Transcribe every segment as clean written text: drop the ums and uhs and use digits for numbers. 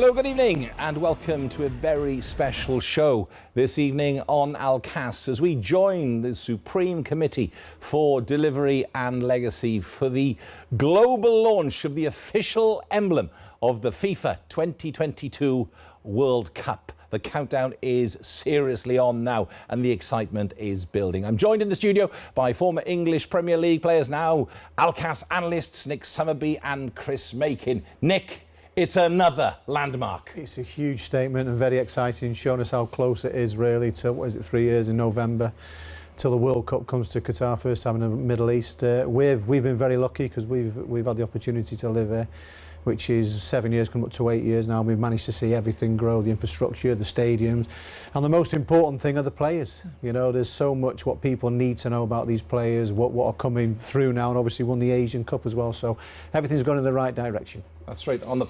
Hello, good evening, and welcome to a very special show this evening on Al Cas as we join the Supreme Committee for Delivery and Legacy for the global launch of the official emblem of the FIFA 2022 World Cup. The countdown is seriously on now and the excitement is building. I'm joined in the studio by former English Premier League players, now Al Cas analysts Nick Summerby and Chris Makin. Nick, it's another landmark. It's a huge statement and very exciting, showing us how close it is really to, 3 years in November, till the World Cup comes to Qatar, first time in the Middle East. We've been very lucky because we've had the opportunity to live here, which is 7 years, coming up to 8 years now. We've managed to see everything grow, the infrastructure, the stadiums, and the most important thing are the players. You know, there's so much what people need to know about these players, what are coming through now, and obviously won the Asian Cup as well, so everything's gone in the right direction. That's right, on the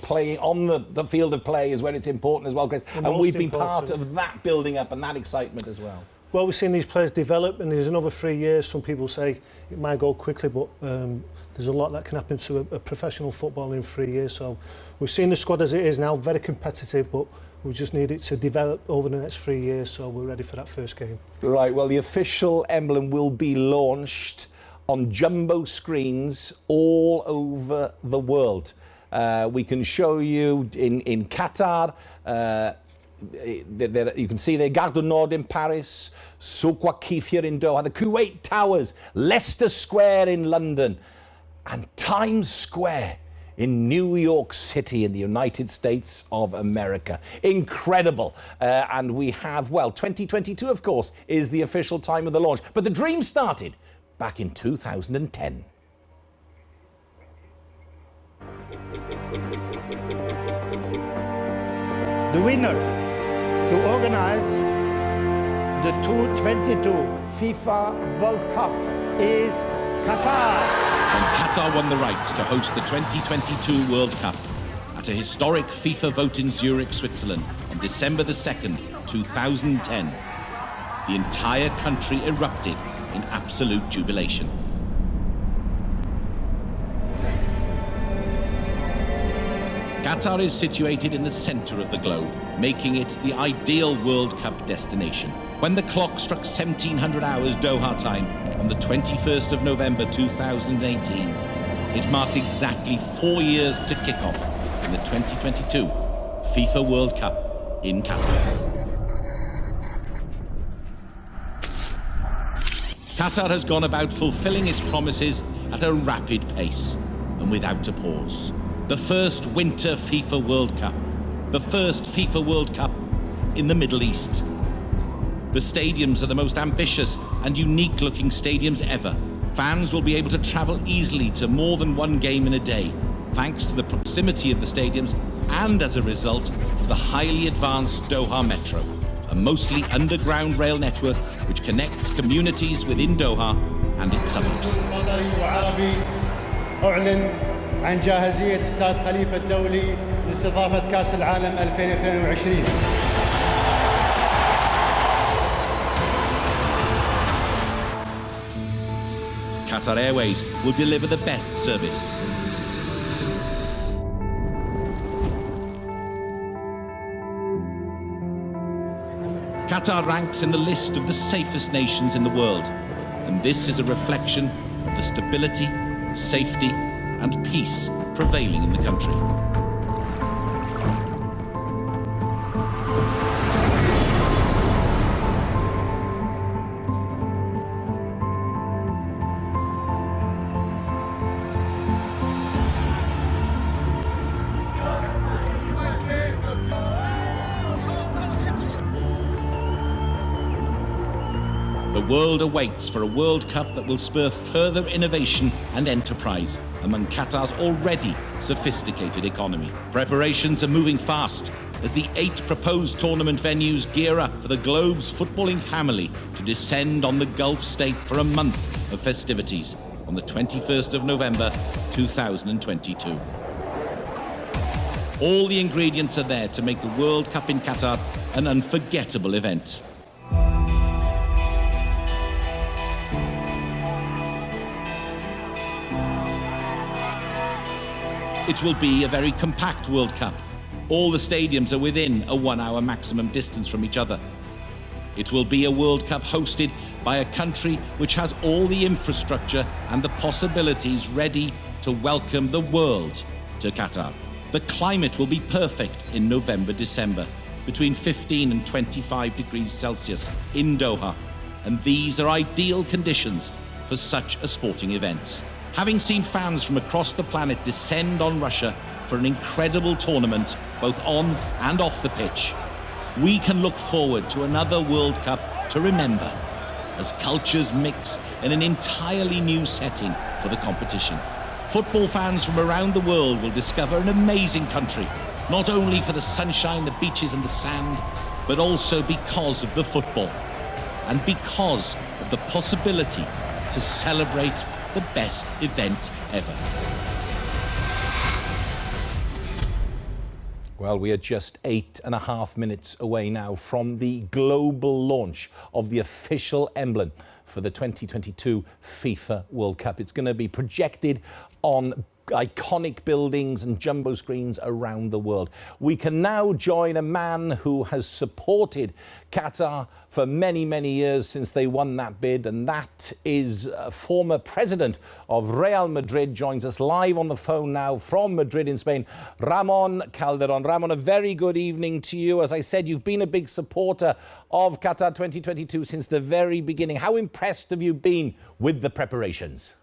field of play is where it's important as well, Chris, and we've been part of that building up and that excitement as well. Well, we've seen these players develop, and there's another 3 years. Some people say it might go quickly, but there's a lot that can happen to a professional footballer in 3 years. So we've seen the squad as it is now, very competitive, but we just need it to develop over the next 3 years, so we're ready for that first game. Right, well, the official emblem will be launched on jumbo screens all over the world. We can show you in Qatar, you can see there Gare du Nord in Paris, Souq Waqif here in Doha, the Kuwait Towers, Leicester Square in London, and Times Square in New York City in the United States of America. Incredible. And we have, well, 2022, of course, is the official time of the launch. But the dream started back in 2010. The winner to organize the 2022 FIFA World Cup is Qatar. And Qatar won the rights to host the 2022 World Cup at a historic FIFA vote in Zurich, Switzerland on December the 2nd, 2010. The entire country erupted in absolute jubilation. Qatar is situated in the centre of the globe, making it the ideal World Cup destination. When the clock struck 1700 hours Doha time on the 21st of November 2018, it marked exactly 4 years to kick off in the 2022 FIFA World Cup in Qatar. Qatar has gone about fulfilling its promises at a rapid pace and without a pause. The first Winter FIFA World Cup, the first FIFA World Cup in the Middle East. The stadiums are the most ambitious and unique-looking stadiums ever. Fans will be able to travel easily to more than one game in a day, thanks to the proximity of the stadiums and as a result of the highly advanced Doha Metro, a mostly underground rail network which connects communities within Doha and its suburbs. عن جاهزية استاد خليفة الدولي لاستضافة كأس العالم 2022. Qatar Airways will deliver the best service. Qatar ranks in the list of the safest nations in the world, and this is a reflection of the stability, safety, and peace prevailing in the country. The world awaits for a World Cup that will spur further innovation and enterprise among Qatar's already sophisticated economy. Preparations are moving fast as the 8 proposed tournament venues gear up for the globe's footballing family to descend on the Gulf state for a month of festivities on the 21st of November 2022. All the ingredients are there to make the World Cup in Qatar an unforgettable event. It will be a very compact World Cup, All the stadiums are within a 1 hour maximum distance from each other. It will be a World Cup hosted by a country which has all the infrastructure and the possibilities ready to welcome the world to Qatar. The climate will be perfect in November, December, between 15 and 25 degrees Celsius in Doha. And these are ideal conditions for such a sporting event. Having seen fans from across the planet descend on Russia for an incredible tournament, both on and off the pitch, we can look forward to another World Cup to remember, as cultures mix in an entirely new setting for the competition. Football fans from around the world will discover an amazing country, not only for the sunshine, the beaches and the sand, but also because of the football and because of the possibility to celebrate the best event ever. Well, we are just 8.5 minutes away now from the global launch of the official emblem for the 2022 FIFA World Cup. It's going to be projected on iconic buildings and jumbo screens around the world. We can now join a man who has supported Qatar for many, many years since they won that bid, and that is former president of Real Madrid. Joins us live on the phone now from Madrid in Spain, Ramon Calderon. Ramon, a very good evening to you. As I said, you've been a big supporter of Qatar 2022 since the very beginning. How impressed have you been with the preparations?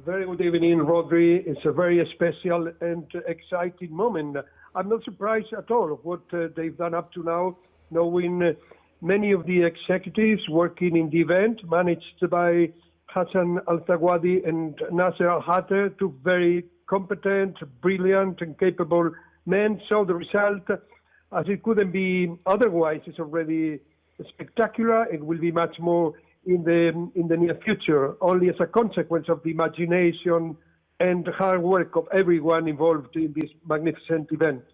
Very good evening, Rodri. It's a very special and exciting moment. I'm not surprised at all of what they've done up to now, knowing many of the executives working in the event, managed by Hassan Al-Thawadi and Nasser Al-Hatter, two very competent, brilliant and capable men. So the result, as it couldn't be otherwise, is already spectacular. It will be much more in the near future, only as a consequence of the imagination and hard work of everyone involved in this magnificent event.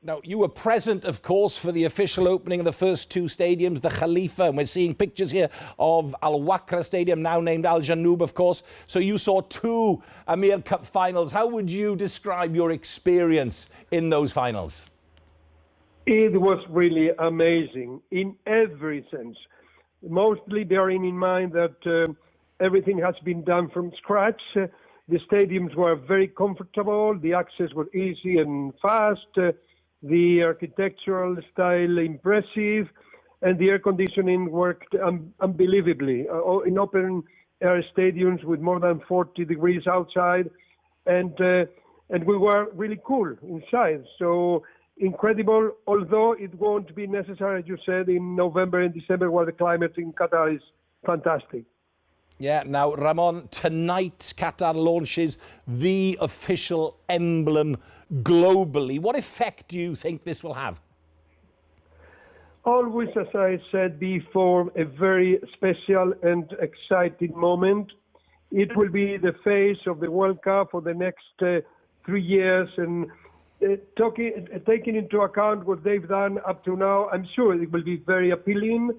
Now, you were present, of course, for the official opening of the first two stadiums, the Khalifa, and we're seeing pictures here of Al Wakra Stadium, now named Al Janoub, of course. So you saw two Amir Cup finals. How would you describe your experience in those finals? It was really amazing in every sense. Mostly bearing in mind that everything has been done from scratch. The stadiums were very comfortable, the access was easy and fast, the architectural style impressive, and the air conditioning worked unbelievably. In open air stadiums with more than 40 degrees outside, and we were really cool inside. So incredible, although it won't be necessary, as you said, in November and December, where the climate in Qatar is fantastic. Yeah, now, Ramon, tonight Qatar launches the official emblem globally. What effect do you think this will have? Always, as I said before, a very special and exciting moment. It will be the face of the World Cup for the next 3 years, and taking into account what they've done up to now, I'm sure it will be very appealing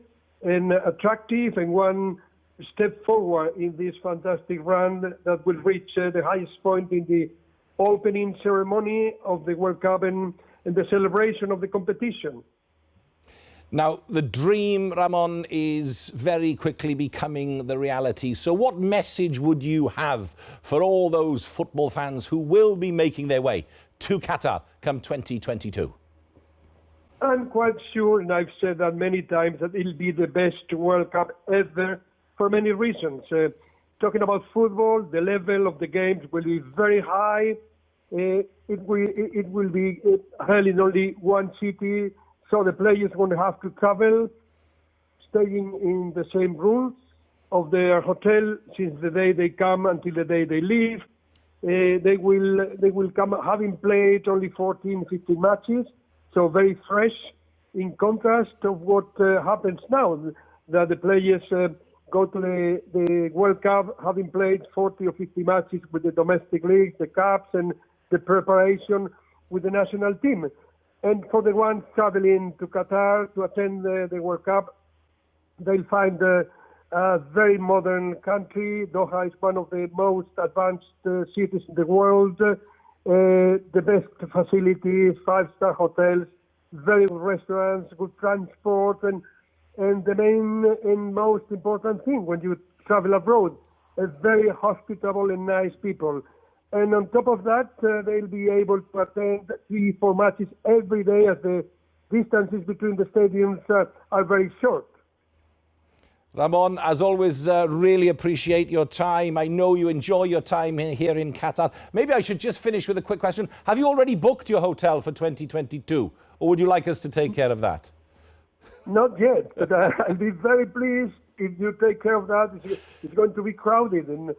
and attractive, and one step forward in this fantastic run that will reach the highest point in the opening ceremony of the World Cup and the celebration of the competition. Now, the dream, Ramon, is very quickly becoming the reality. So what message would you have for all those football fans who will be making their way to Qatar come 2022? I'm quite sure, and I've said that many times, that it'll be the best World Cup ever for many reasons. Talking about football, the level of the games will be very high. It will be held in only one city, so the players won't have to travel, staying in the same room of their hotel since the day they come until the day they leave. They will come having played only 14, 15 matches, so very fresh, in contrast of what happens now, that the players go to the World Cup having played 40 or 50 matches with the domestic leagues, the cups, and the preparation with the national team. And for the ones traveling to Qatar to attend the World Cup, they'll find a very modern country. Doha is one of the most advanced cities in the world. the best facilities, 5-star hotels, very good restaurants, good transport, and the main and most important thing when you travel abroad, a very hospitable and nice people. And on top of that, they'll be able to attend 3-4 matches every day as the distances between the stadiums are very short. Ramon, as always, really appreciate your time. I know you enjoy your time here in Qatar. Maybe I should just finish with a quick question. Have you already booked your hotel for 2022? Or would you like us to take care of that? Not yet, but I'll be very pleased if you take care of that. It's going to be crowded and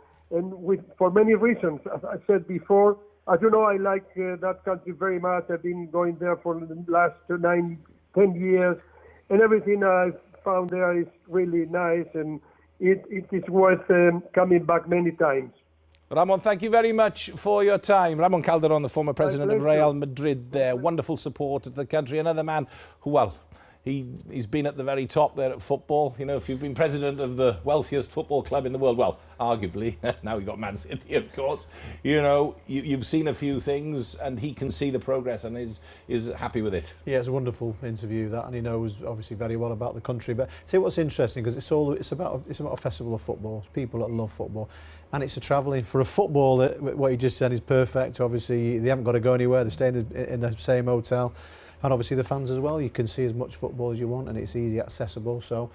for many reasons. As I said before, as you know, I like that country very much. I've been going there for the last 9-10 years, and everything I've found there is really nice, and it is worth coming back many times. Ramon, thank you very much for your time. Ramon Calderon, the former president of Real Madrid there. Wonderful support of the country. Another man who, well, he's been at the very top there at football. You know, if you've been president of the wealthiest football club in the world, well, arguably, now you've got Man City, of course, you know, you've seen a few things and he can see the progress and is happy with it. Yeah, it's a wonderful interview, that, and he knows obviously very well about the country. But see what's interesting, because it's about a festival of football. It's people that love football, and it's a travelling for a football. What you just said is perfect. Obviously, they haven't got to go anywhere. They're staying in the same hotel. And obviously the fans as well, you can see as much football as you want, and it's easy accessible. So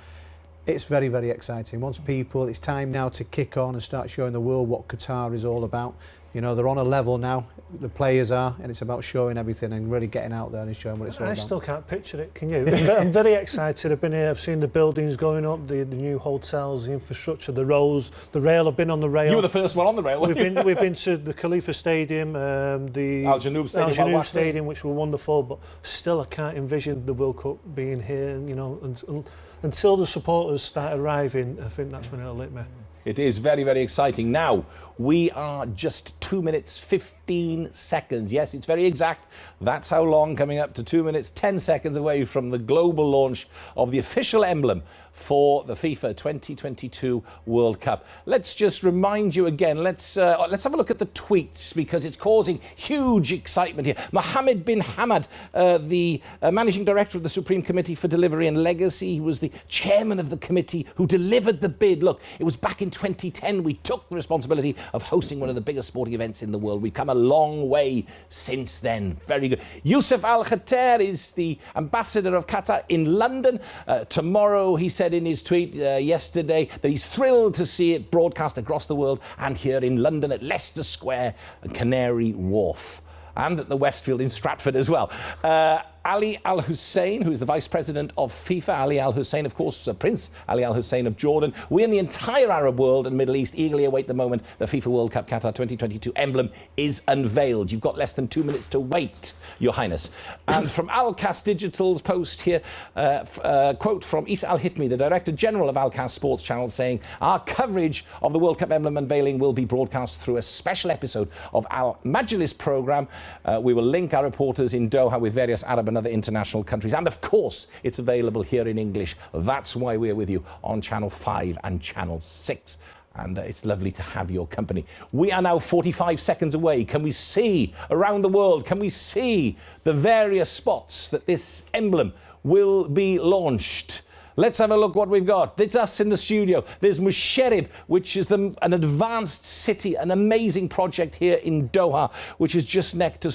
it's very, very exciting. It's time now to kick on and start showing the world what Qatar is all about. You know, they're on a level now, the players are, and it's about showing everything and really getting out there and showing what it's all about. I still can't picture it, can you? I'm very excited. I've been here, I've seen the buildings going up, the new hotels, the infrastructure, the roads, the rail. I've been on the rail. You were the first one on the rail, we've been to the Khalifa Stadium, the Al Janoub Stadium, which were wonderful, but still I can't envision the World Cup being here, you know, until the supporters start arriving. I think that's when it'll hit me. It is very, very exciting. Now, we are just 2 minutes, 15 seconds. Yes, it's very exact. That's how long, coming up to 2 minutes, 10 seconds away from the global launch of the official emblem for the FIFA 2022 World Cup. Let's just remind you again, let's have a look at the tweets, because it's causing huge excitement here. Mohammed bin Hamad, the Managing Director of the Supreme Committee for Delivery and Legacy, he was the chairman of the committee who delivered the bid. Look, it was back in 2010 we took the responsibility of hosting one of the biggest sporting events in the world. We've come a long way since then. Very good. Youssef Al Khater is the ambassador of Qatar in London. Tomorrow, he said in his tweet yesterday that he's thrilled to see it broadcast across the world, and here in London at Leicester Square and Canary Wharf, and at the Westfield in Stratford as well. Ali Al Hussein, who is the Vice President of FIFA. Ali Al Hussein, of course, Prince Ali Al Hussein of Jordan. We in the entire Arab world and Middle East eagerly await the moment the FIFA World Cup Qatar 2022 emblem is unveiled. You've got less than 2 minutes to wait, Your Highness. And from Alcas Digital's post here, quote from Isa Al-Hitmi, the Director General of Alcas Sports Channel, saying, our coverage of the World Cup emblem unveiling will be broadcast through a special episode of Al Majlis programme. We will link our reporters in Doha with various Arab and other international countries. And of course, it's available here in English. That's why we're with you on Channel 5 and Channel 6. And it's lovely to have your company. We are now 45 seconds away. Can we see around the world? Can we see the various spots that this emblem will be launched? Let's have a look what we've got. It's us in the studio. There's Musharraf, which is an advanced city, an amazing project here in Doha, which is just next to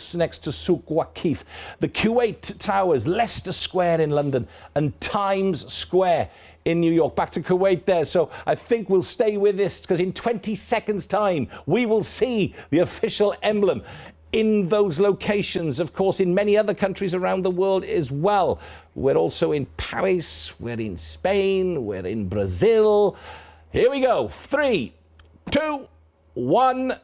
Souk Waqif. The Kuwait Towers, Leicester Square in London, and Times Square in New York. Back to Kuwait there. So I think we'll stay with this, because in 20 seconds' time, we will see the official emblem in those locations, of course, in many other countries around the world as well. We're also in Paris, we're in Spain, we're in Brazil. Here we go. 3, 2, 1.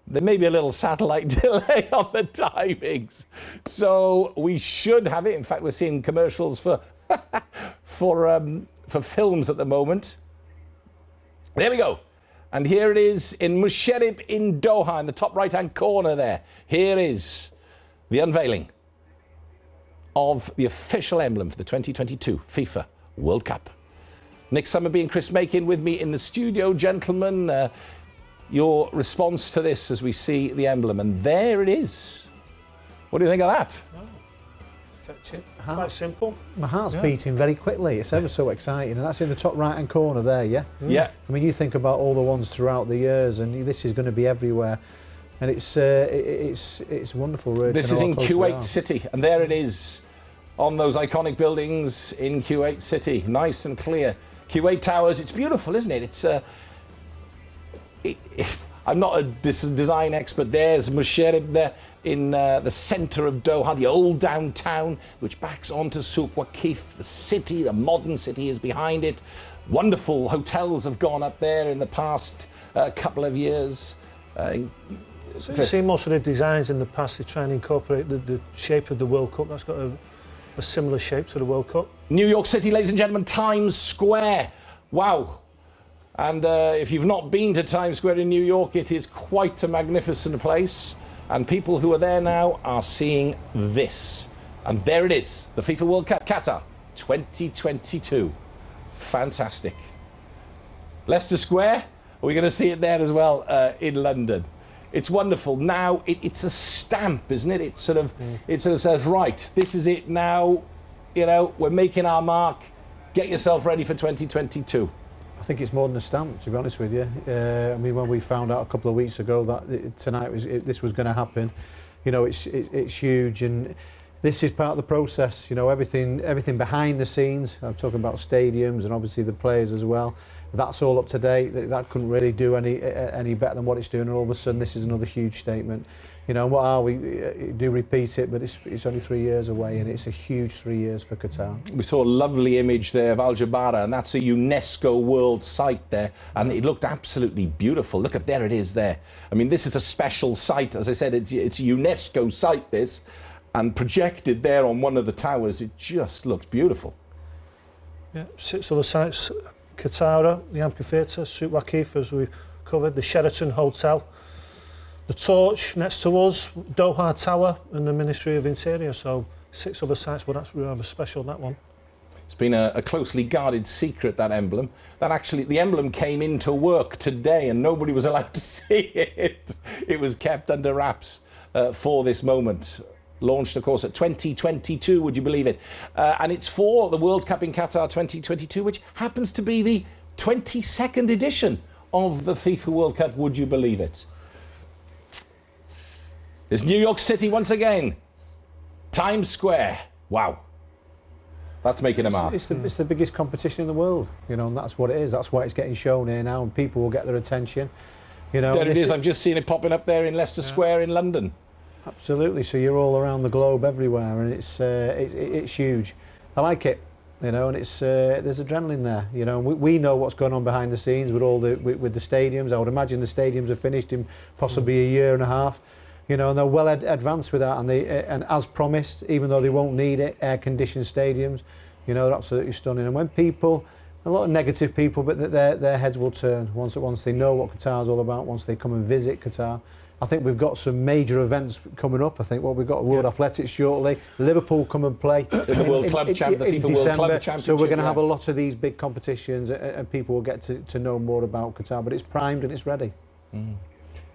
There may be a little satellite delay on the timings. So we should have it. In fact, we're seeing commercials for films at the moment. There we go. And here it is in Musharraf in Doha, in the top right-hand corner there. Here is the unveiling of the official emblem for the 2022 FIFA World Cup. Nick Summerby and Chris Makin with me in the studio. Gentlemen, your response to this as we see the emblem, and there it is. What do you think of that? Fetch it. Quite simple. My heart's beating very quickly. It's ever so exciting, and that's in the top right-hand corner there, yeah? Yeah. I mean, you think about all the ones throughout the years, and this is going to be everywhere. And it's wonderful, really. This is in Kuwait City, and there it is on those iconic buildings in Kuwait City, nice and clear. Kuwait Towers, it's beautiful, isn't it? It's I'm not a design expert. There's Musharraf there in the centre of Doha, the old downtown, which backs onto Souq Waqif. The city, the modern city, is behind it. Wonderful hotels have gone up there in the past couple of years. So you've seen most of the designs in the past. They try and incorporate the shape of the World Cup. That's got a similar shape to the World Cup. New York City, ladies and gentlemen, Times Square. Wow. And if you've not been to Times Square in New York, it is quite a magnificent place. And people who are there now are seeing this. And there it is, the FIFA World Cup Qatar 2022. Fantastic. Leicester Square, we're going to see it there as well in London. It's wonderful. Now it's a stamp, isn't it? It sort of says, right, this is it now. You know, we're making our mark. Get yourself ready for 2022. I think it's more than a stamp, to be honest with you. I mean, when we found out a couple of weeks ago that this was going to happen, you know, it's huge, and this is part of the process. You know, everything behind the scenes. I'm talking about stadiums and obviously the players as well. That's all up to date. That couldn't really do any better than what it's doing. And all of a sudden, this is another huge statement. You know, what are we? Do repeat it, but it's only 3 years away, and it's a huge 3 years for Qatar. We saw a lovely image there of Al Jabara, and that's a UNESCO World Site there, and it looked absolutely beautiful. Look at there it is there. I mean, this is a special site. As I said, it's a UNESCO site, this, and projected there on one of the towers. It just looks beautiful. Yeah, 6 other sites: Qatar, the amphitheatre, Souq Waqif, as we covered, the Sheraton Hotel, the Torch next to us, Doha Tower, and the Ministry of Interior. So 6 other sites, but that's rather special, that one. It's been a closely guarded secret, that emblem. That actually, the emblem came into work today and nobody was allowed to see it. It was kept under wraps for this moment. Launched, of course, at 2022, would you believe it? And it's for the World Cup in Qatar 2022, which happens to be the 22nd edition of the FIFA World Cup, would you believe it? There's New York City once again. Times Square. Wow. That's making a mark. It's the biggest competition in the world, you know, and that's what it is. That's why it's getting shown here now, and people will get their attention. You know, there it is. I've just seen it popping up there in Leicester Square in London. Absolutely. So you're all around the globe, everywhere, and it's huge. I like it, you know, and there's adrenaline there. You know, we know what's going on behind the scenes with with the stadiums. I would imagine the stadiums are finished in possibly a year and a half. You know, and they're well advanced with that, and as promised, even though they won't need it, air-conditioned stadiums, you know, they're absolutely stunning. And when people, a lot of negative people, but their heads will turn once they know what Qatar's all about, once they come and visit Qatar. I think we've got some major events coming up. I think we've got World Athletics shortly. Liverpool come and play the World Club Champ, the FIFA World Club Championship. So we're going to have a lot of these big competitions, and people will get to know more about Qatar. But it's primed and it's ready. Mm.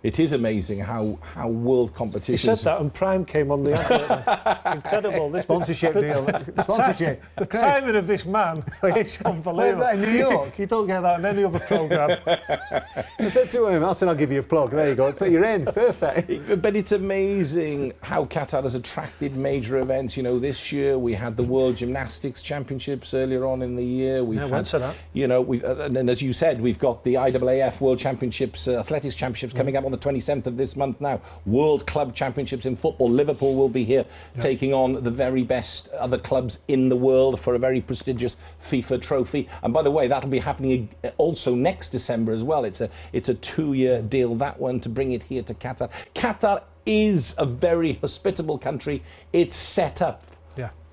It is amazing how world competitions... He said that and Prime came on the advert. Incredible. This sponsorship deal. Sponsorship. The timing of this man is unbelievable. Where's that, in New York? You don't get that in any other programme. I said to him, I'll give you a plug. There you go. Put your in. Perfect. But it's amazing how Qatar has attracted major events. You know, this year we had the World Gymnastics Championships earlier on in the year. I went to that. You know, and as you said, we've got the IAAF World Championships, Athletics Championships coming up on the 27th of this month now. World Club Championships in football. Liverpool will be here taking on the very best other clubs in the world for a very prestigious FIFA trophy. And by the way, that'll be happening also next December as well. It's a 2-year deal, that one, to bring it here to Qatar. Qatar is a very hospitable country. It's set up.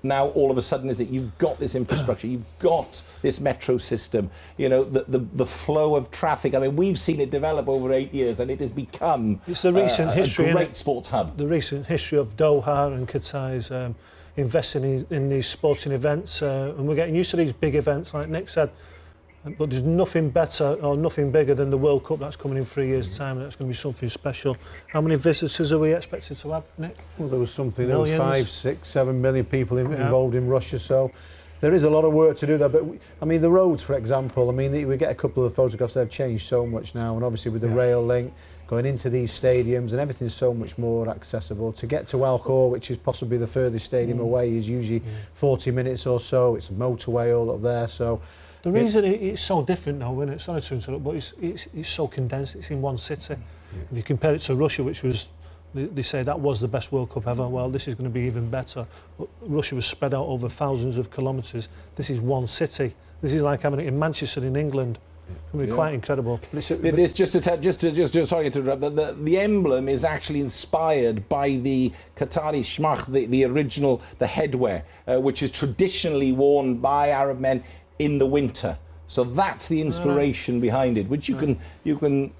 Now all of a sudden is that you've got this infrastructure, you've got this metro system, you know, the flow of traffic. I mean, we've seen it develop over 8 years, and it has become it's the recent history, a great sports hub. The recent history of Doha and Qatar's investing in these sporting events, and we're getting used to these big events. Like Nick said, But there's nothing better or nothing bigger than the World Cup that's coming in 3 years' time, and that's going to be something special. How many visitors are we expected to have, Nick? Well, there was something, Millions. there was 5, 6, 7 million people involved in Russia, so there is a lot of work to do there. But I mean, the roads, for example, I mean, we get a couple of photographs, they've changed so much now, and obviously with the rail link going into these stadiums, and everything's so much more accessible. To get to Al Khor, which is possibly the furthest stadium away, is usually 40 minutes or so. It's a motorway all up there, so. The reason it's so different now, isn't it? Sorry to interrupt, but it's so condensed. It's in one city. If you compare it to Russia, which was, they say that was the best World Cup ever. Well, this is going to be even better. But Russia was spread out over thousands of kilometres. This is one city. This is like having it in Manchester in England. It's going to be quite incredible. This just sorry to interrupt. The emblem is actually inspired by the Qatari shmach, the original, the headwear, which is traditionally worn by Arab men in the winter. So that's the inspiration behind it, which you can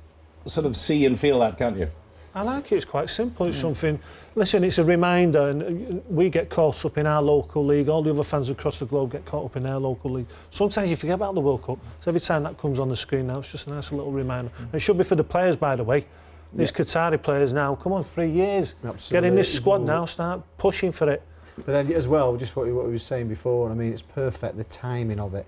sort of see and feel that, can't you? I like it. It's quite simple. It's something. Listen, it's a reminder, and we get caught up in our local league. All the other fans across the globe get caught up in their local league. Sometimes you forget about the World Cup. So every time that comes on the screen now, it's just a nice little reminder. And it should be for the players, by the way. These Qatari players now. Come on, 3 years. Absolutely. Get in this squad now. Start pushing for it. But then as well, just what we were saying before, I mean, it's perfect, the timing of it.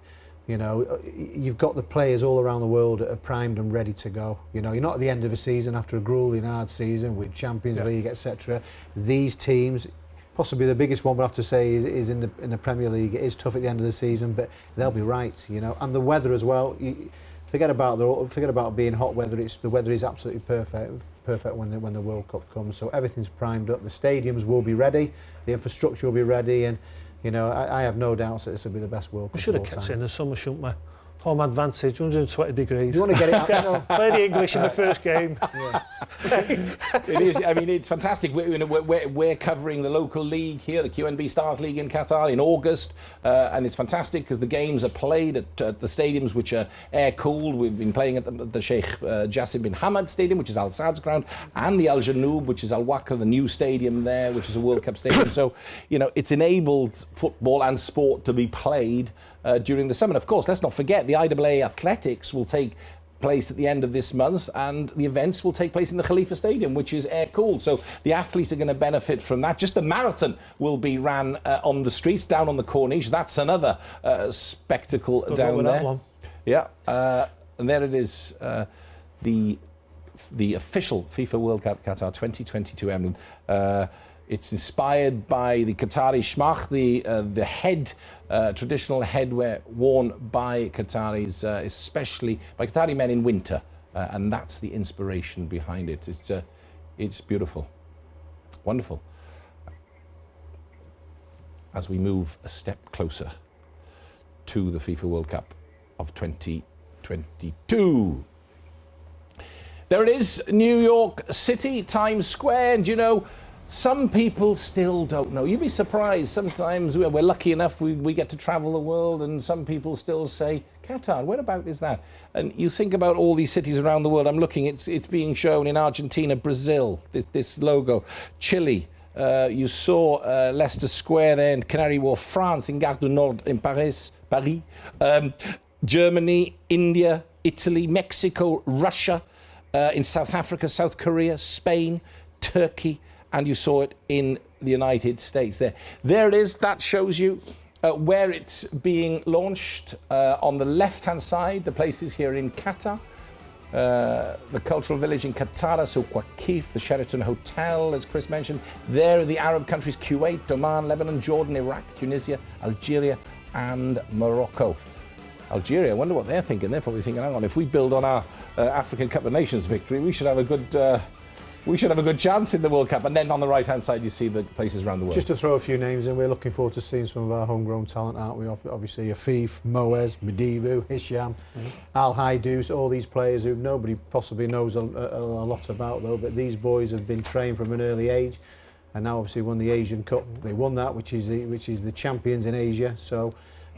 You know, you've got the players all around the world that are primed and ready to go. You know, you're not at the end of a season after a grueling hard season with Champions League, etc. These teams, possibly the biggest one, we'll have to say, is in the Premier League. It is tough at the end of the season, but they'll be right. You know, and the weather as well. Forget about being hot weather. The weather is absolutely perfect when the World Cup comes. So everything's primed up. The stadiums will be ready. The infrastructure will be ready, and you know, I have no doubts that this will be the best World Cup. We should have kept it in the summer, shouldn't we? Home advantage, 120 degrees. You want to get it out, you know? Play the English in the first game. It is. I mean, it's fantastic. We're covering the local league here, the QNB Stars League in Qatar in August, and it's fantastic because the games are played at the stadiums which are air-cooled. We've been playing at the Sheikh Jassim bin Hamad Stadium, which is Al Saad's ground, and the Al Janoub, which is Al Waqr, the new stadium there, which is a World Cup stadium. So, you know, it's enabled football and sport to be played during the summer. And of course, let's not forget, the IAA Athletics will take place at the end of this month, and the events will take place in the Khalifa Stadium, which is air-cooled. So the athletes are going to benefit from that. Just the marathon will be ran on the streets, down on the Corniche. That's another spectacle down there. That one. Yeah, and there it is, the official FIFA World Cup Qatar 2022 emblem. It's inspired by the Qatari shmach, the head, traditional headwear worn by Qataris, especially by Qatari men in winter, and that's the inspiration behind it. It's beautiful, wonderful. As we move a step closer to the FIFA World Cup of 2022. There it is, New York City, Times Square, and you know, some people still don't know. You'd be surprised. Sometimes we're lucky enough we get to travel the world, and some people still say, Qatar, whereabout is that? And you think about all these cities around the world. I'm looking, it's being shown in Argentina, Brazil, this logo, Chile. You saw Leicester Square there in Canary Wharf, France, in Gare du Nord in Paris. Germany, India, Italy, Mexico, Russia, in South Africa, South Korea, Spain, Turkey, and you saw it in the United States there. There it is. That shows you where it's being launched. On the left-hand side, the place is here in Qatar. The Cultural Village in Qatar, so Waqif, the Sheraton Hotel, as Chris mentioned. There are the Arab countries, Kuwait, Oman, Lebanon, Jordan, Iraq, Tunisia, Algeria, and Morocco. Algeria, I wonder what they're thinking. They're probably thinking, hang on, if we build on our African Cup of Nations victory, we should have a good chance in the World Cup. And then on the right-hand side, you see the places around the world. Just to throw a few names in, we're looking forward to seeing some of our homegrown talent, aren't we? Obviously, Afif, Moez, Madibu, Hisham, Al Haidous, all these players who nobody possibly knows a lot about, though. But these boys have been trained from an early age, and now obviously won the Asian Cup. They won that, which is the champions in Asia. So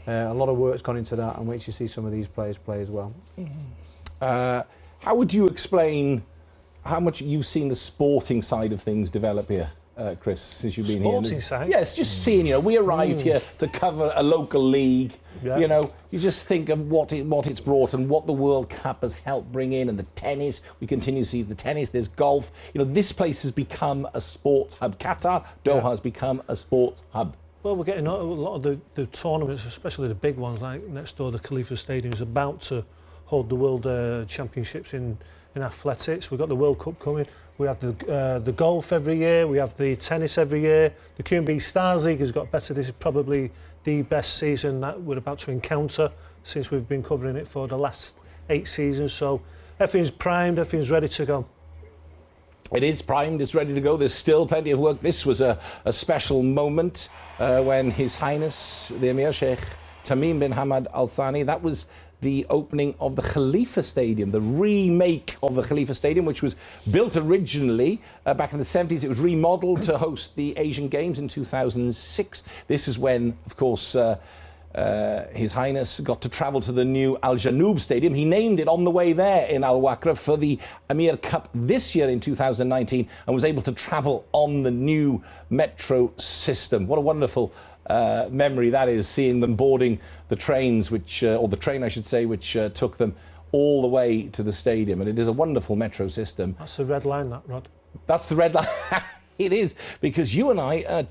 a lot of work's gone into that, and wait to see some of these players play as well. How would you explain how much you've seen the sporting side of things develop here? Chris, since you've been Sporting here? side? Yeah, it's just seeing, we arrived here to cover a local league. Yeah. You just think of what it's brought and what the World Cup has helped bring in, and the tennis. We continue to see the tennis, there's golf. This place has become a sports hub. Qatar, Doha has become a sports hub. Well, we're getting a lot of the tournaments, especially the big ones, like next door, the Khalifa Stadium is about to hold the World Championships in athletics. We've got the World Cup coming. We have the golf every year. We have the tennis every year. The Q&B Stars League has got better. This is probably the best season that we're about to encounter since we've been covering it for the last 8 seasons. So everything's primed, everything's ready to go. It is primed, it's ready to go. There's still plenty of work. This was a special moment when His Highness, the Emir Sheikh Tamim bin Hamad Al Thani, that was the opening of the Khalifa Stadium, the remake of the Khalifa Stadium, which was built originally back in the 70s. It was remodeled to host the Asian Games in 2006. This is when, of course, His Highness got to travel to the new Al Janoub Stadium. He named it on the way there in Al Wakra for the Emir Cup this year in 2019, and was able to travel on the new metro system. What a wonderful memory that is, seeing them boarding the trains, or the train I should say, which took them all the way to the stadium. And it is a wonderful metro system. That's the red line, that, Rod. That's the red line. It is, because you and I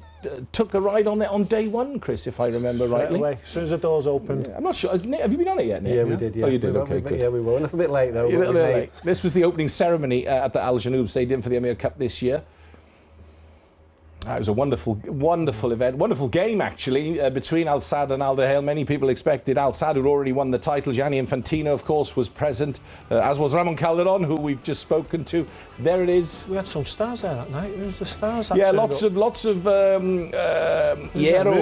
took a ride on it on day one, Chris, if I remember rightly. Right away, as soon as the doors opened. Yeah, I'm not sure. Have you been on it yet, Nick? Yeah, we did. Yeah. Oh, you did. Okay, good. Yeah, we were a little bit late though. A little bit late. This was the opening ceremony at the Al Janoub Stadium for the Emir Cup this year. It was a wonderful event, wonderful game actually, between Al Sadd and Al Duhail. Many people expected Al Sadd, who'd already won the title. Gianni Infantino, of course, was present, as was Ramon Calderon, who we've just spoken to. There it is. We had some stars there that night. Who's the stars? Yeah, lots of Hierro,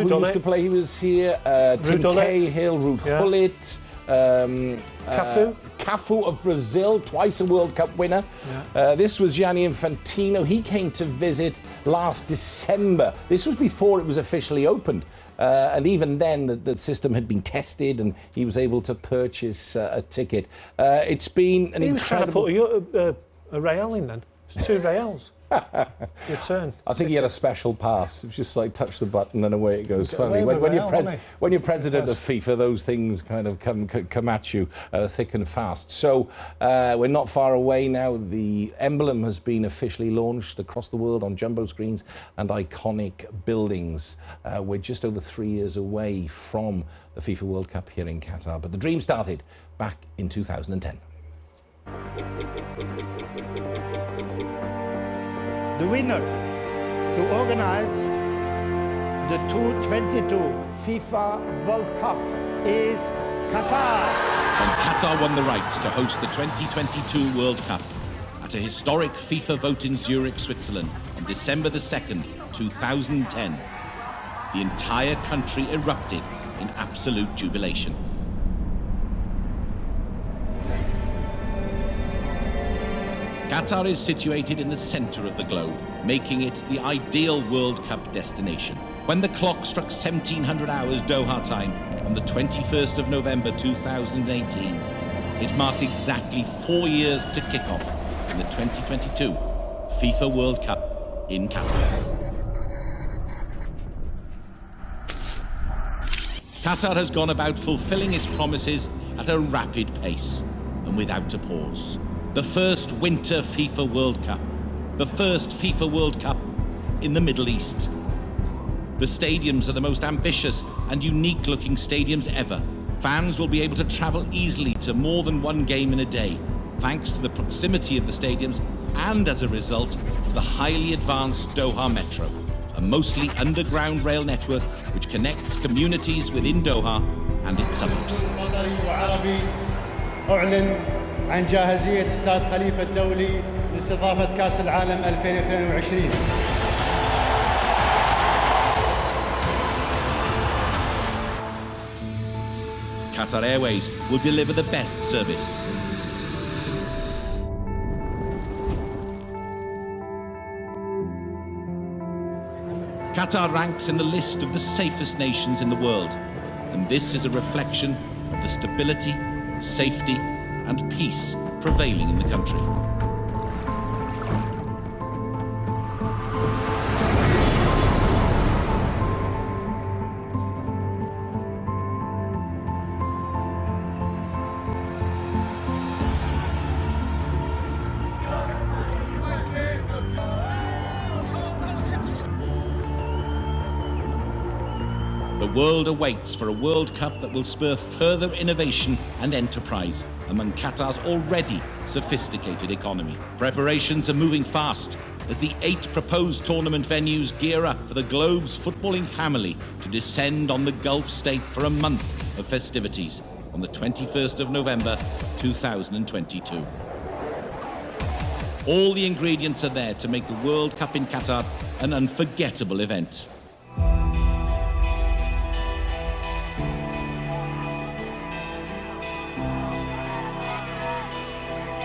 who used to play. He was here. Tim Cahill, Ruud Gullit. Cafu of Brazil, twice a World Cup winner. This was Gianni Infantino. He came to visit last December. This was before it was officially opened. And even then, the system had been tested and he was able to purchase a ticket. It's been an incredible... He was trying to put a Real in then. It's 2 Reals. Your turn. I think he had a special pass. It was just like touch the button and away it goes. Funny when you're president of FIFA, those things kind of come at you thick and fast. So we're not far away now. The emblem has been officially launched across the world on jumbo screens and iconic buildings. We're just over 3 years away from the FIFA World Cup here in Qatar, but the dream started back in 2010. The winner to organize the 2022 FIFA World Cup is Qatar. And Qatar won the rights to host the 2022 World Cup at a historic FIFA vote in Zurich, Switzerland on December the 2nd, 2010. The entire country erupted in absolute jubilation. Qatar is situated in the centre of the globe, making it the ideal World Cup destination. When the clock struck 1700 hours Doha time on the 21st of November 2018, it marked exactly 4 years to kick off in the 2022 FIFA World Cup in Qatar. Qatar has gone about fulfilling its promises at a rapid pace and without a pause. The first Winter FIFA World Cup. The first FIFA World Cup in the Middle East. The stadiums are the most ambitious and unique-looking stadiums ever. Fans will be able to travel easily to more than one game in a day, thanks to the proximity of the stadiums and as a result of the highly advanced Doha Metro, a mostly underground rail network which connects communities within Doha and its suburbs. عن جاهزية استاد خليفة الدولي لاستضافة كأس العالم 2022. Qatar Airways will deliver the best service. Qatar ranks in the list of the safest nations in the world, and this is a reflection of the stability, safety, and peace prevailing in the country. world awaits for a World Cup that will spur further innovation and enterprise among Qatar's already sophisticated economy. Preparations are moving fast as the 8 proposed tournament venues gear up for the globe's footballing family to descend on the Gulf state for a month of festivities on the 21st of November 2022. All the ingredients are there to make the World Cup in Qatar an unforgettable event.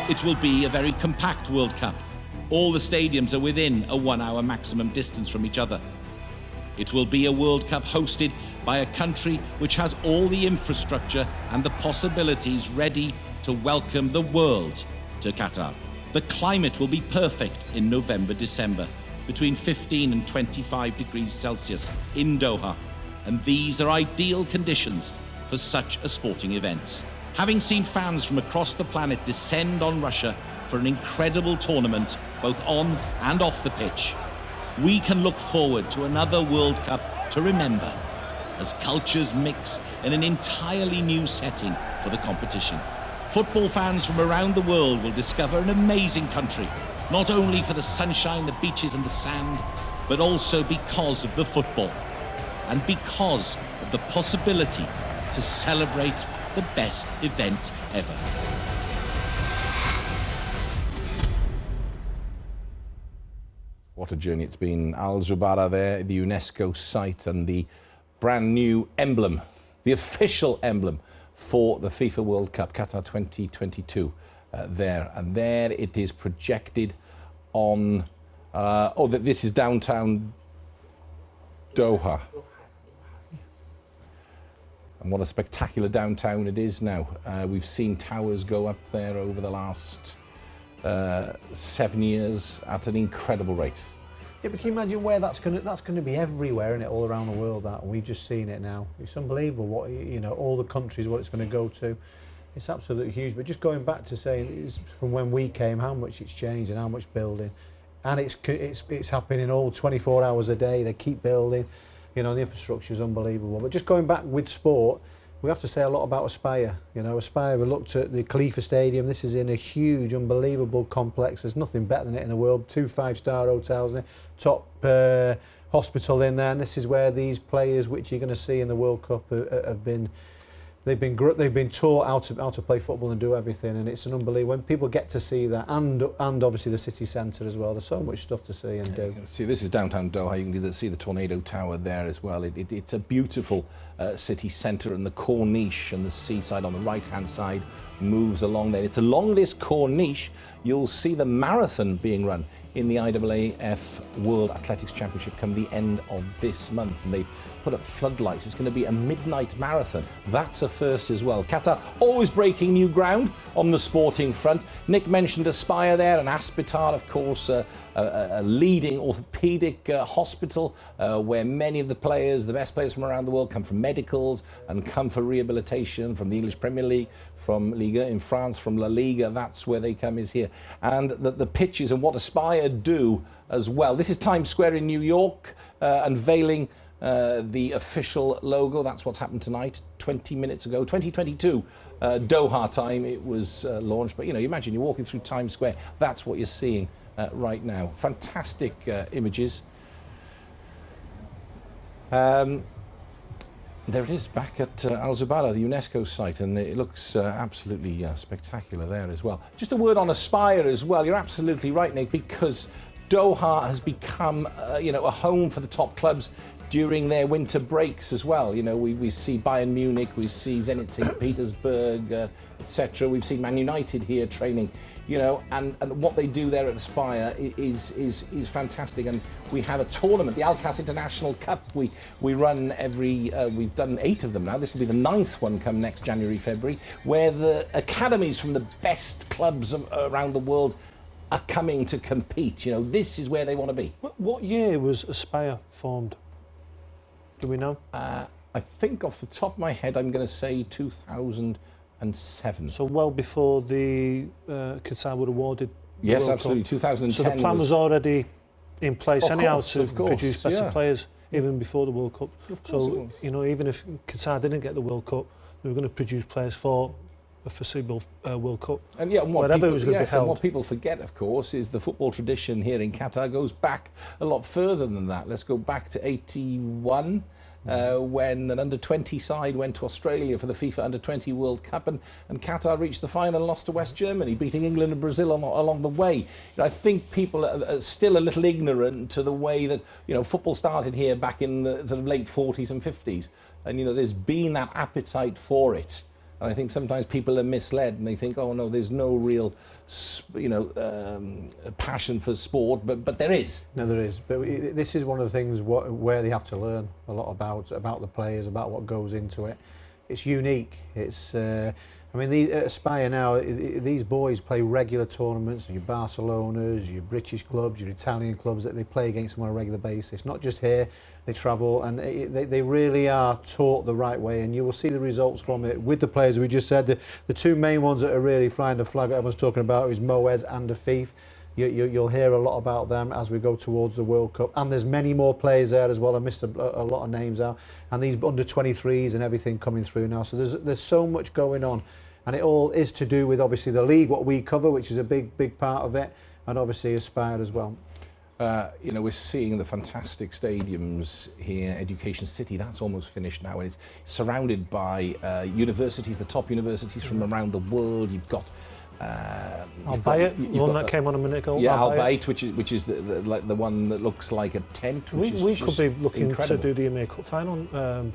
It will be a very compact World Cup. All the stadiums are within a 1-hour maximum distance from each other. It will be a World Cup hosted by a country which has all the infrastructure and the possibilities ready to welcome the world to Qatar. The climate will be perfect in November, December, between 15 and 25 degrees Celsius in Doha. And these are ideal conditions for such a sporting event. Having seen fans from across the planet descend on Russia for an incredible tournament, both on and off the pitch, we can look forward to another World Cup to remember, as cultures mix in an entirely new setting for the competition. Football fans from around the world will discover an amazing country, not only for the sunshine, the beaches and the sand, but also because of the football, and because of the possibility to celebrate the best event ever. What a journey it's been. Al Zubarah there, the UNESCO site, and the brand new emblem, the official emblem for the FIFA World Cup, Qatar 2022, there. And there it is projected on, this is downtown Doha. And what a spectacular downtown it is now. We've seen towers go up there over the last 7 years at an incredible rate. Yeah, but can you imagine where that's going to be everywhere, isn't it, all around the world? That we've just seen it now. It's unbelievable what, you know, all the countries, what it's going to go to. It's absolutely huge. But just going back to saying, from when we came, how much it's changed and how much building, and it's happening all 24 hours a day. They keep building. You know, the infrastructure is unbelievable. But just going back with sport, we have to say a lot about Aspire. You know, Aspire, we looked at the Khalifa Stadium. This is in a huge, unbelievable complex. There's nothing better than it in the world. 2 5-star hotels in it, top hospital in there. And this is where these players, which you're going to see in the World Cup, have been. They've been taught how to play football and do everything, and it's an unbelievable. When people get to see that, and obviously the city centre as well. There's so much stuff to see and do. See, this is downtown Doha. You can see the Tornado Tower there as well. It's a beautiful city centre, and the Corniche and the seaside on the right-hand side moves along there. It's along this Corniche you'll see the marathon being run in the IAAF World Athletics Championship come the end of this month, and they've put up floodlights. It's going to be a midnight marathon. That's a first as well. Qatar always breaking new ground on the sporting front. Nick mentioned Aspire there, and Aspital, of course, a leading orthopaedic hospital where many of the players, the best players from around the world, come from medicals and come for rehabilitation from the English Premier League, from Liga in France, from La Liga. That's where they come, is here. And the pitches and what Aspire do as well. This is Times Square in New York, unveiling the official logo. That's what's happened tonight, 20 minutes ago, 2022 Doha time it was launched. But you know, imagine you're walking through Times Square. That's what you're seeing right now. Fantastic images. There it is, back at Al Zubarah, the UNESCO site, and it looks absolutely spectacular there as well. Just a word on Aspire as well. You're absolutely right, Nick, because Doha has become, a home for the top clubs during their winter breaks as well. You know, we see Bayern Munich, we see Zenit St. Petersburg, etc. We've seen Man United here training, you know, and what they do there at Aspire is fantastic. And we have a tournament, the Al-Qas International Cup. We run every, we've done 8 of them now. This will be the 9th one come next January, February, where the academies from the best clubs around the world are coming to compete. You know, this is where they want to be. What year was Aspire formed? Do we know? I think off the top of my head, I'm going to say 2007. So well before the Qatar were awarded. Yes, absolutely. 2010. So the plan was already in place anyhow to produce better players. even before the World Cup. Of course it So, was. you know, even if Qatar didn't get the World Cup, they were going to produce players for a foreseeable World Cup. And yeah, and what Whatever people, it was going to be yes, and held. what people forget, of course, is the football tradition here in Qatar goes back a lot further than that. Let's go back to 81. When an under-20 side went to Australia for the FIFA Under-20 World Cup, and Qatar reached the final and lost to West Germany, beating England and Brazil along the way. You know, I think people are still a little ignorant to the way that, you know, football started here back in the sort of late 40s and 50s, and, you know, there's been that appetite for it. And I think sometimes people are misled and they think, oh no, there's no real, you know, passion for sport, but there is. No, there is. But this is one of the things where they have to learn a lot about the players, about what goes into it. It's unique. It's, I mean, at Aspire now, these boys play regular tournaments. Your Barcelonas, your British clubs, your Italian clubs that they play against them on a regular basis. Not just here. They travel and they really are taught the right way, and you will see the results from it with the players. We just said the two main ones that are really flying the flag that everyone's talking about is Moez and Afif. You'll hear a lot about them as we go towards the World Cup, and there's many more players there as well. I missed a lot of names out, and these under 23s and everything coming through now. So there's so much going on, and it all is to do with obviously the league, what we cover, which is a big part of it, and obviously Aspire as well. You know, we're seeing the fantastic stadiums here. Education City, that's almost finished now, and it's surrounded by universities, the top universities from around the world. You've got I'll buy it. One that came on a minute ago. Yeah, I'll I'll buy buy it. it, which is the one that looks like a tent. Which We is could be looking incredible. to do the EMEA Cup final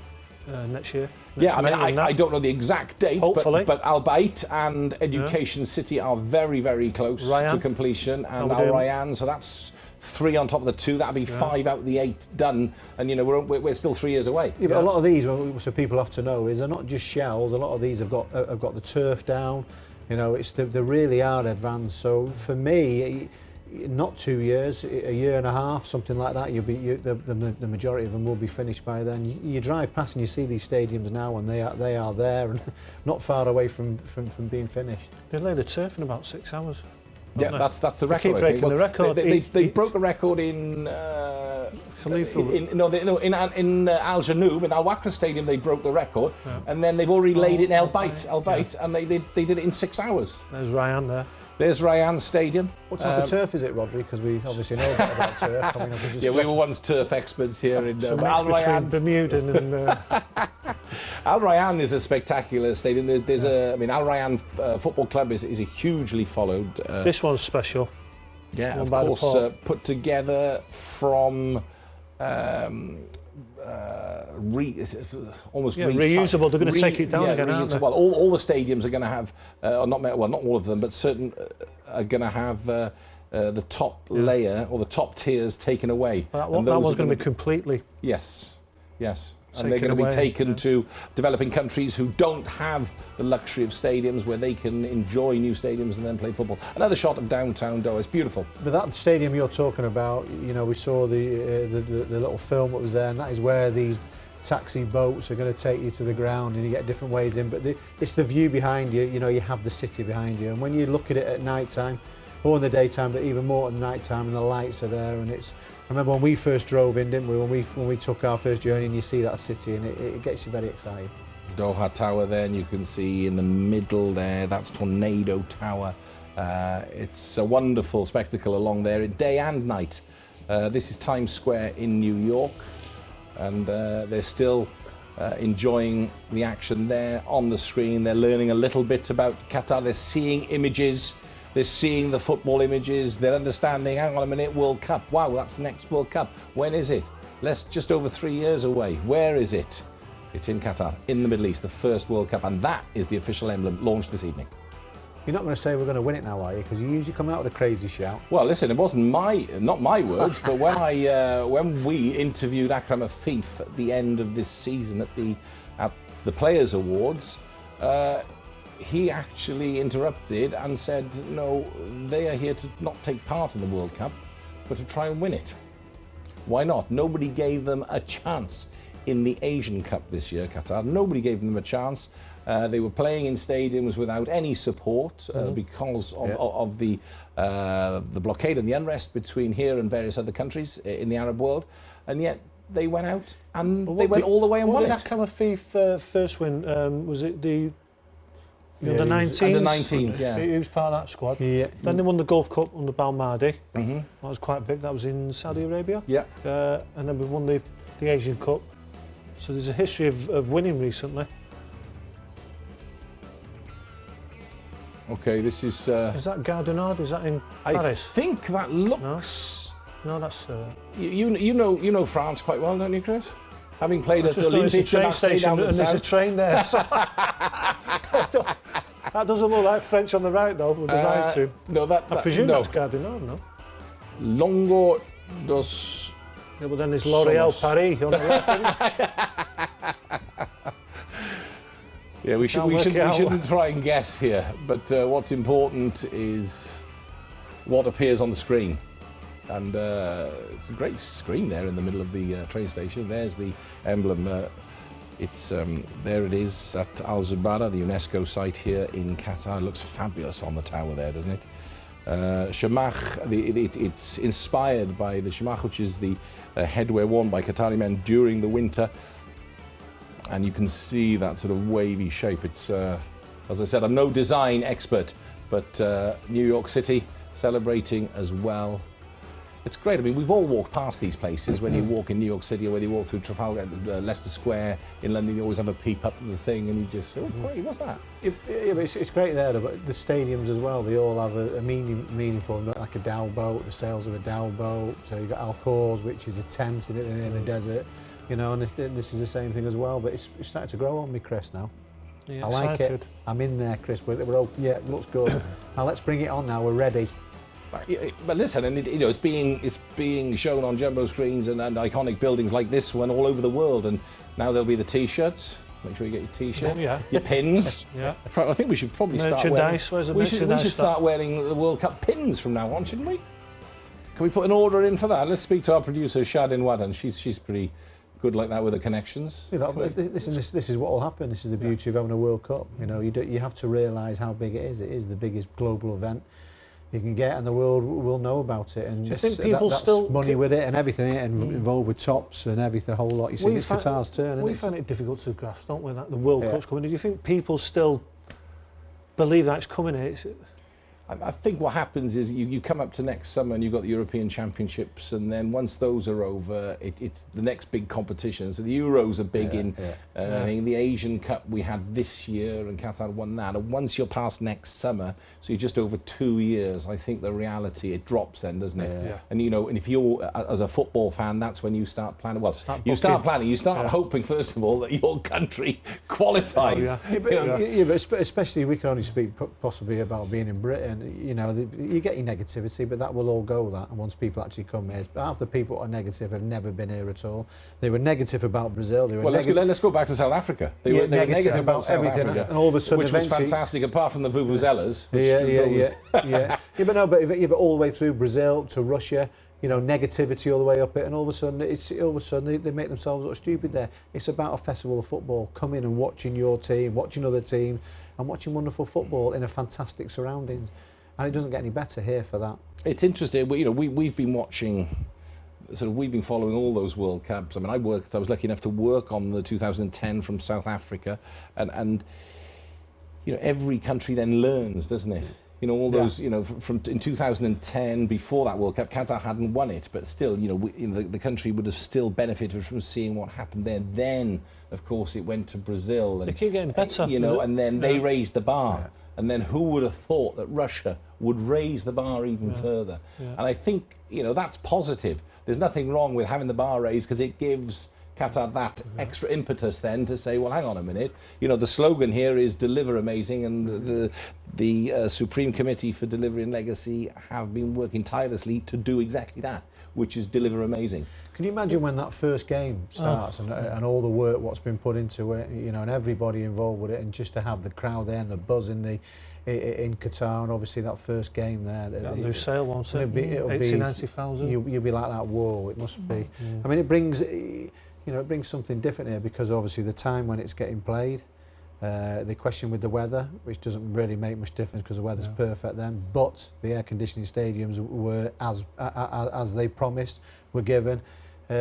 next year. Yeah, I mean, May, I don't know the exact dates, Hopefully. but Al Bayt and Education City are very close Ryan. to completion, and How Al we doing? Rayyan, so that's 3 on top of the 2. That'll be 5 out of the 8 done, and you know we're still 3 years away. Yeah, but a lot of these, so people have to know, is they're not just shells. A lot of these have got the turf down. You know, they really are advanced. So for me, not 2 years, a year and a half, something like that. The majority of them will be finished by then. You drive past and you see these stadiums now, and they are there and not far away from being finished. They laid the turf in about 6 hours. Yeah, They that's the keep record. I think. breaking the record. They broke a record in Khalifa. in Al Janoub, in Al Wakra Stadium. They broke the record, and then they've already laid it in Al Bayt, and they did it in 6 hours. There's Ryan there. There's Rayyan Stadium. What type of turf is it, Rodri? Because we obviously know a bit about turf. I mean, I can just Yeah, we were once turf experts here in So Al mix between Rayyan. Bermuda and Al Rayyan is a spectacular stadium. There's I mean, Al Rayyan Football Club is a hugely followed. this one's special. Yeah, one of by the course, port. put together from almost reusable. They're going to take it down again, aren't they? Well, all the stadiums are going to have, not all of them, but certain are going to have the top layer or the top tiers taken away. That And those one's are going to gonna be completely. Yes. And they're Taken going to be away, taken to developing countries who don't have the luxury of stadiums where they can enjoy new stadiums and then play football. Another shot of downtown Doha. It's beautiful. But that stadium you're talking about, you know, we saw the little film that was there, and that is where these taxi boats are going to take you to the ground, and you get different ways in. But it's the view behind you. You know, you have the city behind you, and when you look at it at night time, or in the daytime, but even more at night time, and the lights are there, and it's. I remember when we first drove in, didn't we? When we took our first journey, and you see that city, and it gets you very excited. Doha Tower there, and you can see in the middle there, that's Tornado Tower. It's a wonderful spectacle along there, day and night. This is Times Square in New York, and they're still enjoying the action there on the screen. They're learning a little bit about Qatar. They're seeing images. They're seeing the football images. They're understanding, hang on a minute, World Cup. Wow, that's the next World Cup. When is it? Just over 3 years away. Where is it? It's in Qatar, in the Middle East, the first World Cup. And that is the official emblem launched this evening. You're not going to say we're going to win it now, are you? Because you usually come out with a crazy shout. Well, listen, it wasn't not my words, but when we interviewed Akram Afif at the end of this season at the Players' Awards, he actually interrupted and said, no, they are here to not take part in the World Cup, but to try and win it. Why not? Nobody gave them a chance in the Asian Cup this year, Qatar. Nobody gave them a chance. They were playing in stadiums without any support because of the blockade and the unrest between here and various other countries in the Arab world. And yet they went out and But they went all the way and what won did it. that kind of first win? Was it the Yeah, under he was 19s? under 19s, yeah. He was part of that squad. Yeah. Then they won the Gulf Cup under Balmadi. Mm-hmm. That was quite big. That was in Saudi Arabia. Yeah. And then we won the Asian Cup. So there's a history of winning recently. Okay, this is. Is that Gare du Nord? Is that in I Paris? think that looks. No, that's. You know France quite well, don't you, Chris? Having played at Just know it's a Olympique de train Marseille station down the and there's a south. train there. So that doesn't look like French on the right though, with the right to. No, that I presume no. that's Gare du Nord, no? Longo dos. Yeah, but then there's L'Oréal Somos. Paris on the left. Isn't it? Yeah, we Can't work it out. shouldn't try and guess here. But what's important is what appears on the screen. And it's a great screen there in the middle of the train station. There's the emblem. There it is at Al Zubarah, the UNESCO site here in Qatar. It looks fabulous on the tower there, doesn't it? Shamach, it's inspired by the Shamach, which is the headwear worn by Qatari men during the winter. And you can see that sort of wavy shape. It's, as I said, I'm no design expert, but New York City celebrating as well. It's great. I mean, we've all walked past these places. When you walk in New York City or when you walk through Trafalgar, Leicester Square in London, you always have a peep up at the thing and you just, oh, great, what's that? Yeah, but it's great there, but the stadiums as well, they all have a meaningful, like a dhow boat, the sails of a dhow boat. So you've got Al-Khorz, which is a tent in the desert, you know, and this is the same thing as well, but it's starting to grow on me, Chris, now. Yeah, I like excited. it. I'm in there, Chris, but we're all, yeah, it looks good. Now let's bring it on now, we're ready. But listen, and it's being shown on jumbo screens and iconic buildings like this one all over the world, and now there'll be the T-shirts. Make sure you get your T-shirt, Yeah. your pins. Yeah. I think we should probably start wearing. Merchandise, where's the We should merchandise start wearing the World Cup pins from now on, shouldn't we? Can we put an order in for that? Let's speak to our producer Shadin Wadan. She's pretty good like that with the connections. This is what will happen. This is the beauty of having a World Cup. You know, you have to realise how big it is. It is the biggest global event you can get, and the world will know about it. And Do you think people that's still money with it and everything, and involved with tops and everything, the whole lot. You see, it's Qatar's turn. We find it difficult to grasp, don't we? That the World Cup's coming. Do you think people still believe that it's coming? I think what happens is you come up to next summer and you've got the European Championships, and then once those are over, it's the next big competition. So the Euros are big I think the Asian Cup we had this year, and Qatar won that. And once you're past next summer, so you're just over 2 years, I think the reality, it drops then, doesn't it? Yeah. And you know, and if you're as a football fan, that's when you start planning. Well, you start hoping first of all that your country qualifies. But especially we can only speak possibly about being in Britain. You know, you get your negativity, but that will all go. That, and once people actually come here, half the people who are negative have never been here at all. They were negative about Brazil. They were let's go back to South Africa. They were negative about South everything, Africa, and all of a sudden, which was fantastic, apart from the vuvuzelas. But all the way through Brazil to Russia. You know, negativity all the way up it, and all of a sudden they make themselves look stupid there. It's about a festival of football, coming and watching your team, watching other teams, and watching wonderful football in a fantastic surroundings. And it doesn't get any better here for that. It's interesting. You know, we've been watching. We've been following all those World Cups. I mean, I was lucky enough to work on the 2010 from South Africa, and you know, every country then learns, doesn't it? You know, all those, you know, from in 2010, before that World Cup, Qatar hadn't won it, but still, you know, the country would have still benefited from seeing what happened there. Then, of course, it went to Brazil, and they keep getting better, you know, and then they raised the bar. And then who would have thought that Russia would raise the bar even further? And I think, you know, that's positive. There's nothing wrong with having the bar raised, because it gives Qatar that extra impetus then to say, well, hang on a minute. You know, the slogan here is "Deliver Amazing," and the Supreme Committee for Delivery and Legacy have been working tirelessly to do exactly that, which is deliver amazing. Can you imagine when that first game starts and all the work what's been put into it, you know, and everybody involved with it, and just to have the crowd there and the buzz in Qatar, and obviously that first game there. That'll do sale, won't it? It'll be 80,000-90,000. You'll be like that. Whoa! It must be. I mean, it brings something different here, because obviously the time when it's getting played. The question with the weather, which doesn't really make much difference because the weather's perfect then, but the air conditioning stadiums were, as they promised, were given.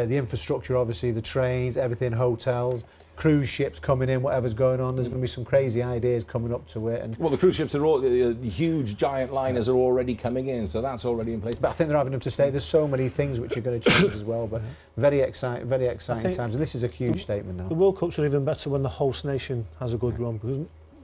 The infrastructure, obviously, the trains, everything, hotels, cruise ships coming in, whatever's going on. There's going to be some crazy ideas coming up to it. And well, the cruise ships are all the huge, giant liners are already coming in, so that's already in place. But I think they're having them to stay. There's so many things which are going to change as well. But very exciting times. And this is a huge statement now. The World Cups are even better when the host nation has a good run, because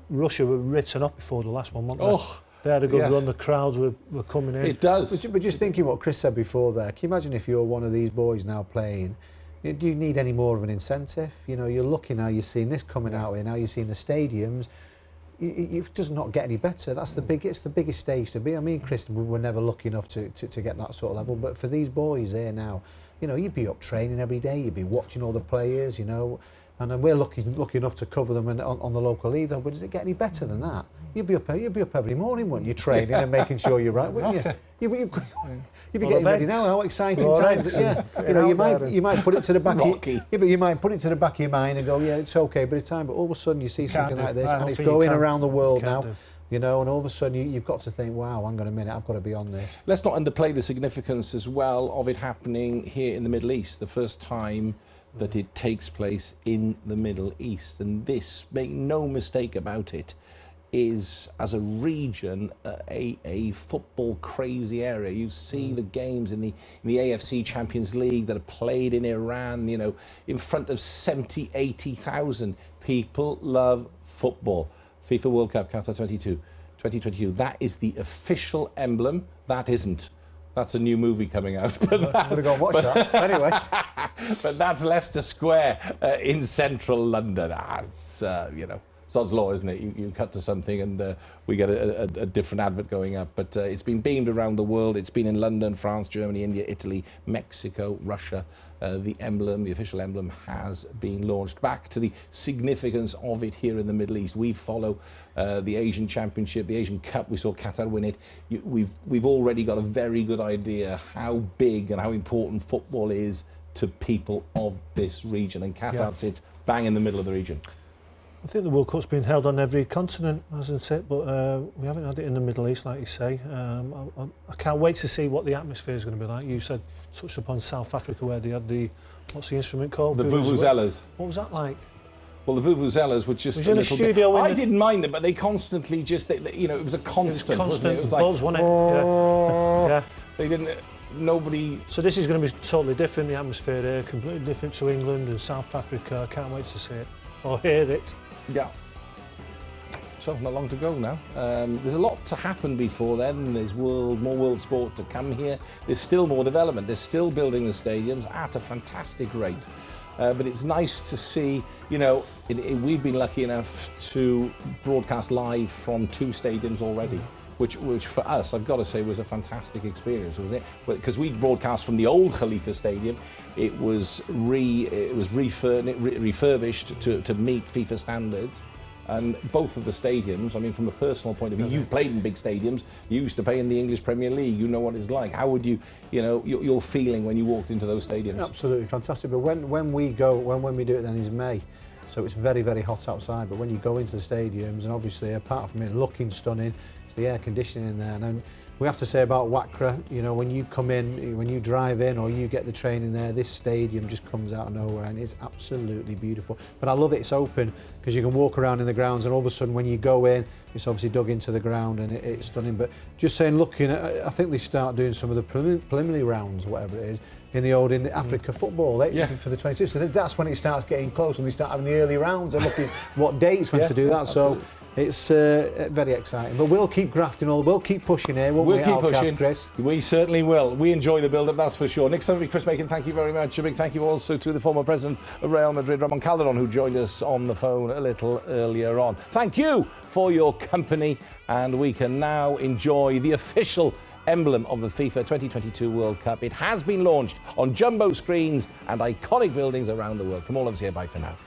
Russia were written up before the last one, weren't they? Oh, they had a good yes. run. The crowds were coming in. It does. But just thinking what Chris said before there, can you imagine if you're one of these boys now playing? Do you need any more of an incentive? You know, you're looking now, you're seeing this coming out here, now you're seeing the stadiums. It does not get any better. That's the biggest stage to be. I mean, Chris, we were never lucky enough to get that sort of level, but for these boys here now, you know, you'd be up training every day, you'd be watching all the players, you know, and then we're lucky enough to cover them on the local league. But does it get any better than that? You'd be up every morning, wouldn't you, training and making sure you're right, wouldn't you? You'd be getting ready now. How exciting times! Yeah, you know, you might put it to the back. But you might put it to the back of your mind and go, yeah, it's okay, but it's time. But all of a sudden you see something like this, and it's going around the world now. You know, and all of a sudden you've got to think, wow, hang on a minute, I've got to be on this. Let's not underplay the significance as well of it happening here in the Middle East, the first time that it takes place in the Middle East. And this, make no mistake about it, is, as a region, a football crazy area. You see the games in the AFC Champions League that are played in Iran, you know, in front of 70, 80,000. People love football. FIFA World Cup Qatar 2022. That is the official emblem. That isn't. That's a new movie coming out. I'm going to go and watch that. Anyway. But that's Leicester Square in central London. It's, you know, sod's law, isn't it? You cut to something and we get a different advert going up. But it's been beamed around the world. It's been in London, France, Germany, India, Italy, Mexico, Russia. The emblem, the official emblem, has been launched. Back to the significance of it here in the Middle East. We follow the Asian Championship, the Asian Cup. We saw Qatar win it. We've already got a very good idea how big and how important football is to people of this region. And Qatar sits bang in the middle of the region. I think the World Cup's been held on every continent, hasn't it? But we haven't had it in the Middle East, like you say. I can't wait to see what the atmosphere is going to be like. You said, touched upon South Africa, where they had the, what's the instrument called? The vuvuzelas. What was that like? Well, the vuvuzelas were just was a in little a studio bit. I didn't mind them, but they constantly just, you know, it was a constant, wasn't it? It was like, buzz, wasn't it? Yeah. They didn't. Nobody. So this is going to be totally different. The atmosphere here, completely different to England and South Africa. I can't wait to see it or hear it. Yeah. So not long to go now. There's a lot to happen before then. There's more world sport to come here. There's still more development. They're still building the stadiums at a fantastic rate. But it's nice to see, you know, we've been lucky enough to broadcast live from 2 stadiums already, which for us, I've got to say, was a fantastic experience, wasn't it? Because we broadcast from the old Khalifa Stadium. It was refurbished to meet FIFA standards. And both of the stadiums, I mean, from a personal point of view, you've played in big stadiums, you used to play in the English Premier League, you know what it's like. How would you, you know, your feeling when you walked into those stadiums? Absolutely fantastic. But when we do it, then is May, so it's very, very hot outside. But when you go into the stadiums, and obviously apart from it looking stunning, it's the air conditioning in there. And we have to say about Wakra, you know, when you come in, when you drive in or you get the train in there, this stadium just comes out of nowhere and it's absolutely beautiful. But I love it, it's open, because you can walk around in the grounds, and all of a sudden when you go in, it's obviously dug into the ground and it's stunning. But just saying, looking at, I think they start doing some of the preliminary rounds, whatever it is, in the Africa football for the 22. So that's when it starts getting close, when they start having the early rounds and looking what dates when to do that. Absolutely. So it's very exciting. But we'll keep grafting we'll keep pushing here, won't we? We'll keep pushing, Chris? We certainly will. We enjoy the build-up, that's for sure. Nick Summery, Chris Macon, thank you very much. A big thank you also to the former president of Real Madrid, Ramon Calderon, who joined us on the phone a little earlier on. Thank you for your company, and we can now enjoy the official emblem of the FIFA 2022 World Cup. It has been launched on jumbo screens and iconic buildings around the world. From all of us here, bye for now.